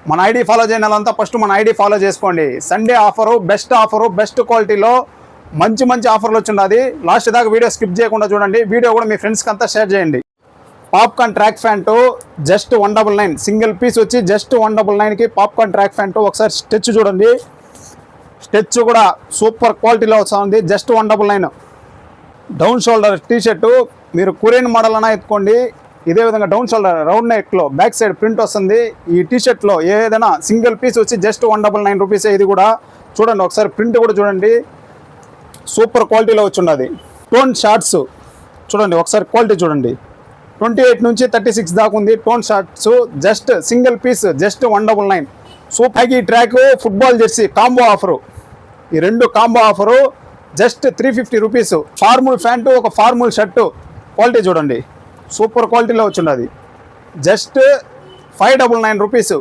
మన ID follow చేయని వాళ్ళంతా ఫస్ట్ మన ఐడి ఫాలో చేసుకోండి. సండే ఆఫరు, బెస్ట్ క్వాలిటీలో మంచి ఆఫర్లు వచ్చింది. లాస్ట్ దాకా వీడియో స్కిప్ చేయకుండా చూడండి. వీడియో కూడా మీ ఫ్రెండ్స్కి అంతా షేర్ చేయండి. Popcorn track pant just 199, single piece వచ్చి జస్ట్ 199కి పాప్కార్న్ ట్రాక్ ప్యాంటు. ఒకసారి స్టెచ్ చూడండి, స్టెచ్ కూడా సూపర్ క్వాలిటీలో వస్తుంది. Just 199. Down shoulder T shirt మీరు కొరియన్ మోడల్ అన్నా ఎత్తుకోండి. ఇదే విధంగా డౌన్ షోల్డర్ రౌండ్ నెక్లో బ్యాక్ సైడ్ ప్రింట్ వస్తుంది. ఈ టీ షర్ట్లో ఏదైనా సింగిల్ పీస్ వచ్చి జస్ట్ 199 రూపీసే. ఇది కూడా చూడండి, ఒకసారి ప్రింట్ కూడా చూడండి, సూపర్ క్వాలిటీలో వచ్చి ఉన్నది. టోన్ షార్ట్స్ చూడండి, ఒకసారి క్వాలిటీ చూడండి. 28 నుంచి 36 దాకా ఉంది. Tone shorts just single piece just 199. Super. ఈ track football jersey combo offer, ఈ రెండు combo offer just 350 rupees. Formal pant, ఒక ఫార్మల్ షర్టు, క్వాలిటీ చూడండి, సూపర్ క్వాలిటీలో వచ్చింది. Just 599 rupees.